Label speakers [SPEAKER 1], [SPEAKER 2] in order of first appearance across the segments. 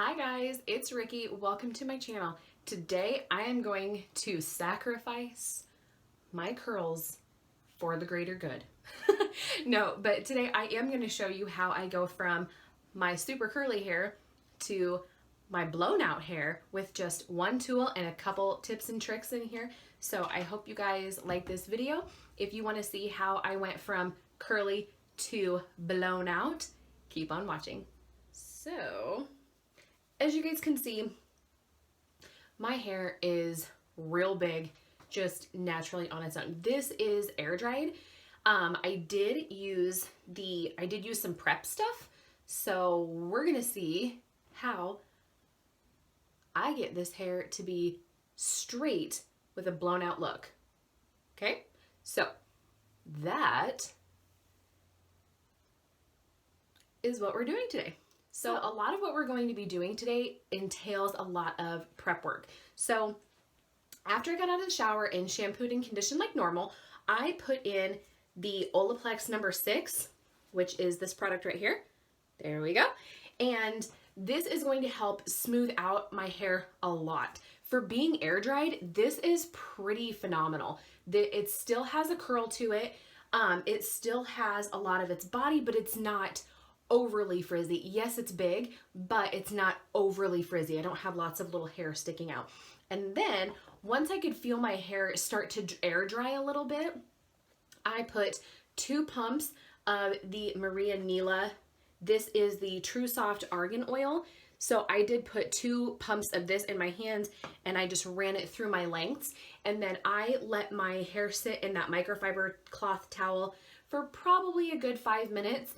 [SPEAKER 1] Hi guys, it's Ricky. Welcome to my channel. Today I am going to sacrifice my curls for the greater good. No, but today I am going to show you how I go from my super curly hair to my blown out hair with just one tool and a couple tips and tricks in here. So I hope you guys like this video. If you want to see how I went from curly to blown out, keep on watching. So, as you guys can see, my hair is real big, just naturally on its own. This is air dried. I did use some prep stuff, so we're gonna see how I get this hair to be straight with a blown out look. Okay, so that is what we're doing today. So a lot of what we're going to be doing today entails a lot of prep work. So after I got out of the shower and shampooed and conditioned like normal, I put in the Olaplex number 6, which is this product right here. There we go. And this is going to help smooth out my hair a lot. For being air dried, this is pretty phenomenal. It still has a curl to it. It still has a lot of its body, but it's not overly frizzy. Yes, it's big, but it's not overly frizzy. I don't have lots of little hair sticking out. And then once I could feel my hair start to air dry a little bit, I put 2 pumps of the Maria Nila. This is the True Soft Argan Oil. So I did put 2 pumps of this in my hands and I just ran it through my lengths. And then I let my hair sit in that microfiber cloth towel for probably a good 5 minutes.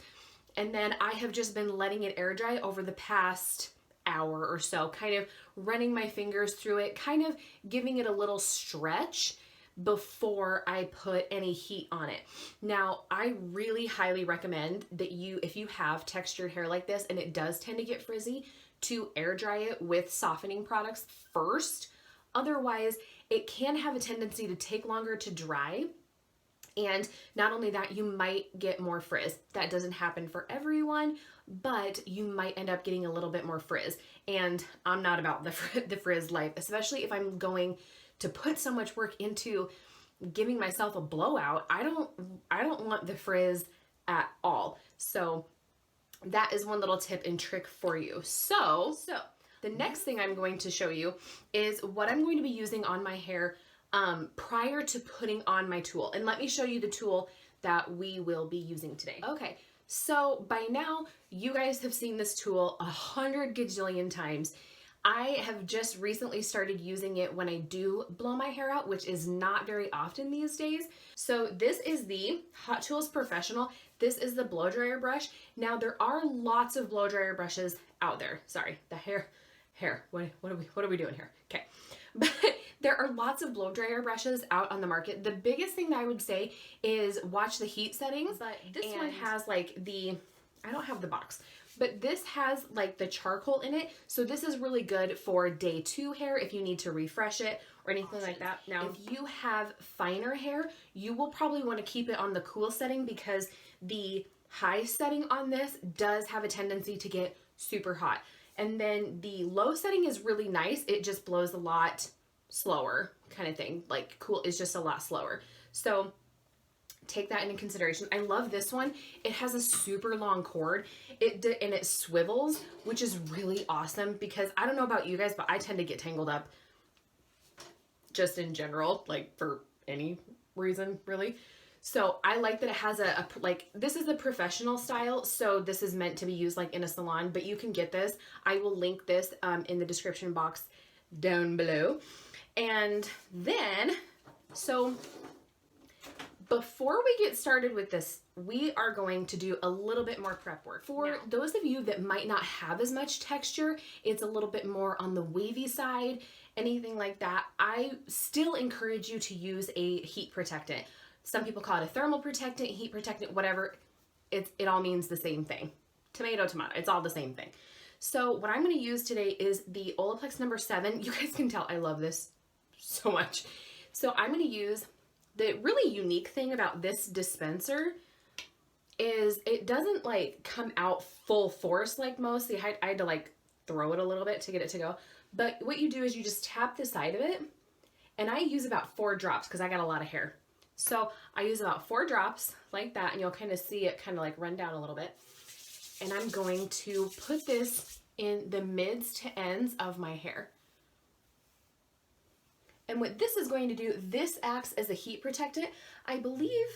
[SPEAKER 1] And then I have just been letting it air dry over the past hour or so, kind of running my fingers through it, kind of giving it a little stretch before I put any heat on it. Now, I really highly recommend that if you have textured hair like this and it does tend to get frizzy, to air dry it with softening products first. Otherwise, it can have a tendency to take longer to dry. And not only that, you might get more frizz. That doesn't happen for everyone, but you might end up getting a little bit more frizz. And I'm not about the frizz life, especially if I'm going to put so much work into giving myself a blowout. I don't want the frizz at all. So that is one little tip and trick for you. So the next thing I'm going to show you is what I'm going to be using on my hair prior to putting on my tool. And let me show you the tool that we will be using today. Okay, so by now you guys have seen this tool 100 gajillion times. I have just recently started using it when I do blow my hair out, which is not very often these days. So this is the Hot Tools Professional. This is the blow dryer brush. Now there are lots of blow dryer brushes out there. Sorry, the hair. What are we doing here? Okay. But there are lots of blow dryer brushes out on the market. The biggest thing that I would say is watch the heat settings. But this one has like I don't have the box, but this has like the charcoal in it. So this is really good for day 2 hair if you need to refresh it or anything like that. Now, if you have finer hair, you will probably want to keep it on the cool setting because the high setting on this does have a tendency to get super hot. And then the low setting is really nice. It just blows a lot slower kind of thing. Like cool is just a lot slower. So take that into consideration. I love this one. It has a super long cord. And it swivels, which is really awesome because I don't know about you guys, but I tend to get tangled up just in general, like for any reason really. So I like that it has this is the professional style. So this is meant to be used like in a salon, but you can get this. I will link this in the description box down below. And then, so before we get started with this, we are going to do a little bit more prep work. For those of you that might not have as much texture, it's a little bit more on the wavy side, anything like that, I still encourage you to use a heat protectant. Some people call it a thermal protectant, heat protectant, whatever. It all means the same thing. Tomato, tomato, it's all the same thing. So what I'm going to use today is the Olaplex number 7. You guys can tell I love this so much. So I'm going to use, the really unique thing about this dispenser is it doesn't like come out full force like most. I had to like throw it a little bit to get it to go. But what you do is you just tap the side of it, and I use about 4 drops because I got a lot of hair. So I use about 4 drops like that, and you'll kind of see it kind of like run down a little bit. And I'm going to put this in the mids to ends of my hair. And what this is going to do, this acts as a heat protectant. I believe,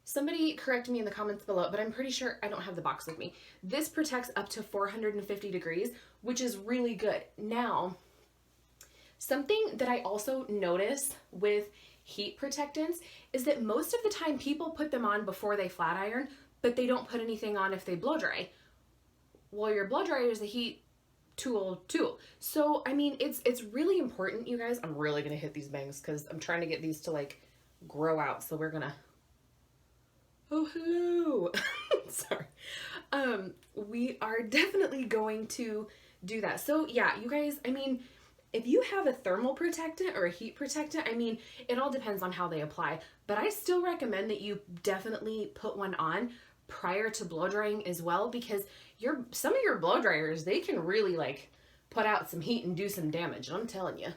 [SPEAKER 1] somebody correct me in the comments below, but I'm pretty sure, I don't have the box with me. This protects up to 450 degrees, which is really good. Now, something that I also notice with heat protectants is that most of the time people put them on before they flat iron, but they don't put anything on if they blow dry. Well, your blow dryer is a heat tool. So, I mean, it's really important, you guys. I'm really going to hit these bangs because I'm trying to get these to like grow out. So we're going to, oh, hello. Sorry. We are definitely going to do that. So yeah, you guys, I mean, if you have a thermal protectant or a heat protectant, I mean, it all depends on how they apply, but I still recommend that you definitely put one on prior to blow drying as well, because some of your blow dryers, they can really like put out some heat and do some damage. And I'm telling you,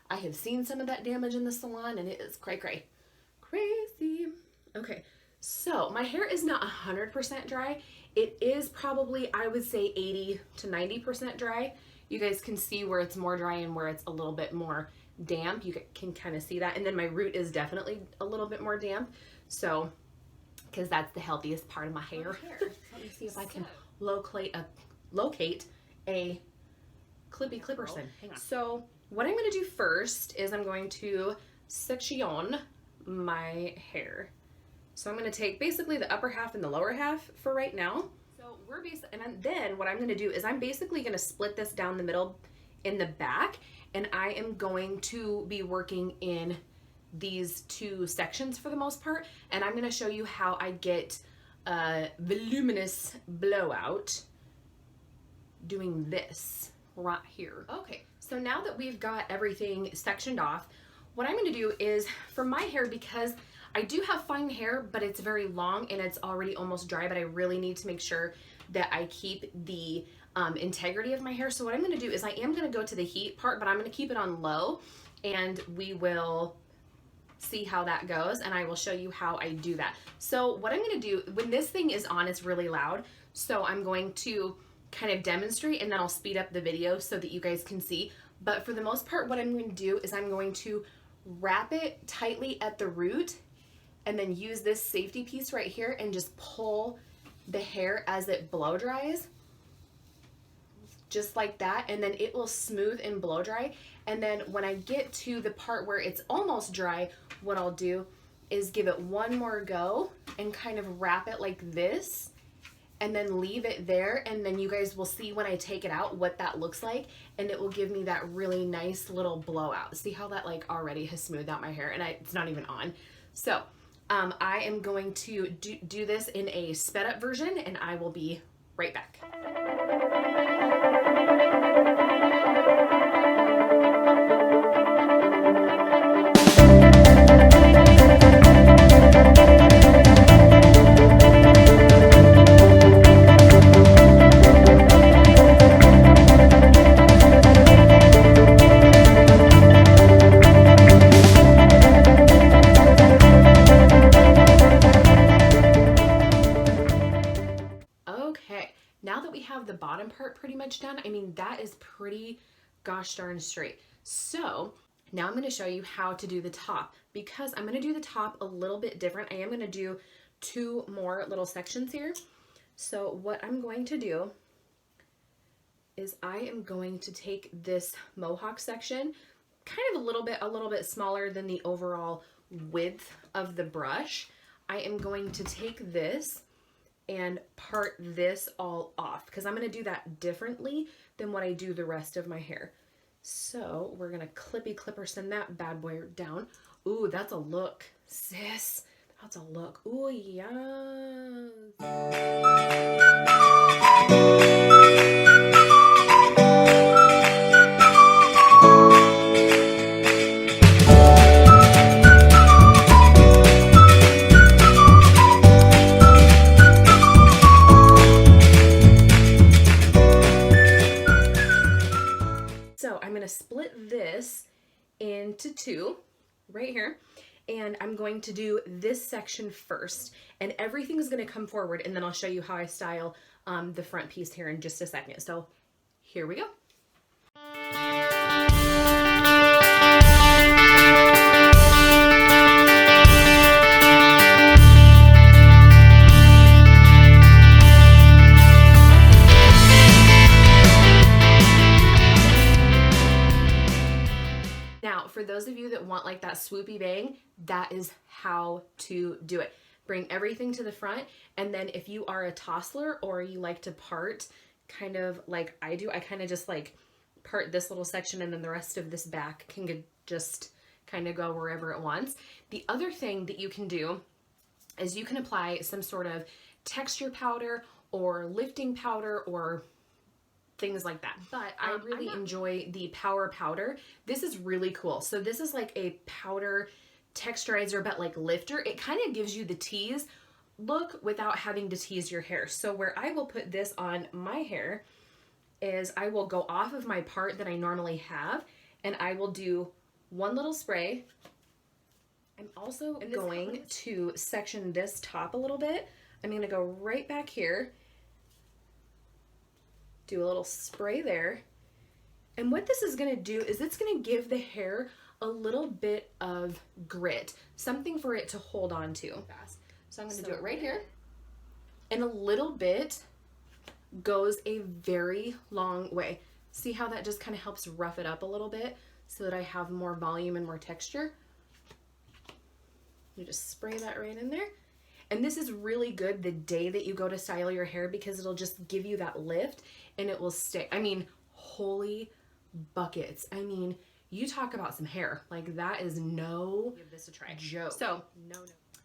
[SPEAKER 1] I have seen some of that damage in the salon, and it is crazy. Okay, so my hair is not 100% dry. It is probably, I would say 80 to 90% dry. You guys can see where it's more dry and where it's a little bit more damp. You can kind of see that. And then my root is definitely a little bit more damp. So, because that's the healthiest part of my hair. Let me see if I can locate a clippy clipperson. Hang on. So what I'm going to do first is I'm going to section my hair. So I'm going to take basically the upper half and the lower half for right now. So we're then what I'm going to do is I'm basically going to split this down the middle in the back, and I am going to be working in these 2 sections for the most part, and I'm going to show you how I get a voluminous blowout doing this right here. Okay, so now that we've got everything sectioned off, what I'm going to do is, for my hair, because I do have fine hair, but it's very long and it's already almost dry, but I really need to make sure that I keep the integrity of my hair. So what I'm going to do is I am going to go to the heat part, but I'm going to keep it on low, and we will see how that goes, and I will show you how I do that. So what I'm going to do, when this thing is on, it's really loud, so I'm going to kind of demonstrate, and then I'll speed up the video so that you guys can see. But for the most part, what I'm going to do is I'm going to wrap it tightly at the root, and then use this safety piece right here and just pull the hair as it blow dries, just like that, and then it will smooth and blow dry. And then when I get to the part where it's almost dry, what I'll do is give it one more go and kind of wrap it like this, and then leave it there, and then you guys will see when I take it out what that looks like, and it will give me that really nice little blowout. See how that like already has smoothed out my hair, and it's not even on. So I am going to do this in a sped up version, and I will be right back. Now that we have the bottom part pretty much done, I mean, that is pretty gosh darn straight. So now I'm going to show you how to do the top, because I'm going to do the top a little bit different. I am going to do 2 more little sections here. So what I'm going to do is I am going to take this mohawk section, kind of a little bit smaller than the overall width of the brush. I am going to take this and part this all off, because I'm going to do that differently than what I do the rest of my hair. So we're going to clippy clipperson that bad boy down. Ooh, that's a look, sis. That's a look. Ooh, yeah. to split this into two right here. And I'm going to do this section first, and everything is going to come forward, and then I'll show you how I style the front piece here in just a second. So here we go. Now, for those of you that want like that swoopy bang, that is how to do it. Bring everything to the front, and then if you are a tousler or you like to part kind of like I do, I kind of just like part this little section, and then the rest of this back can just kind of go wherever it wants. The other thing that you can do is you can apply some sort of texture powder or lifting powder or things like that. But I really enjoy the Power Powder. This is really cool. So this is like a powder texturizer, but like lifter. It kind of gives you the tease look without having to tease your hair. So where I will put this on my hair is I will go off of my part that I normally have, and I will do one little spray. I'm also going to section this top a little bit. I'm going to go right back here, do a little spray there. And what this is going to do is it's going to give the hair a little bit of grit, something for it to hold on to. So I'm going to do it right here. And a little bit goes a very long way. See how that just kind of helps rough it up a little bit so that I have more volume and more texture? You just spray that right in there. And this is really good the day that you go to style your hair because it'll just give you that lift and it will stay. I mean, holy buckets. I mean, you talk about some hair. Like that is no give this a try. Joke. So,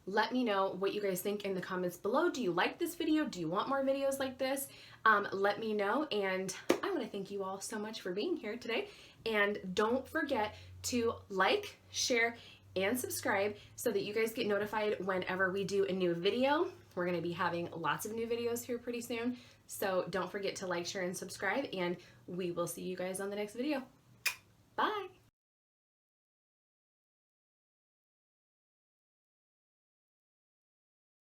[SPEAKER 1] let me know what you guys think in the comments below. Do you like this video? Do you want more videos like this? Let me know. And I want to thank you all so much for being here today. And don't forget to like, share, and subscribe so that you guys get notified whenever we do a new video. We're going to be having lots of new videos here pretty soon. So don't forget to like, share, and subscribe. And we will see you guys on the next video. Bye.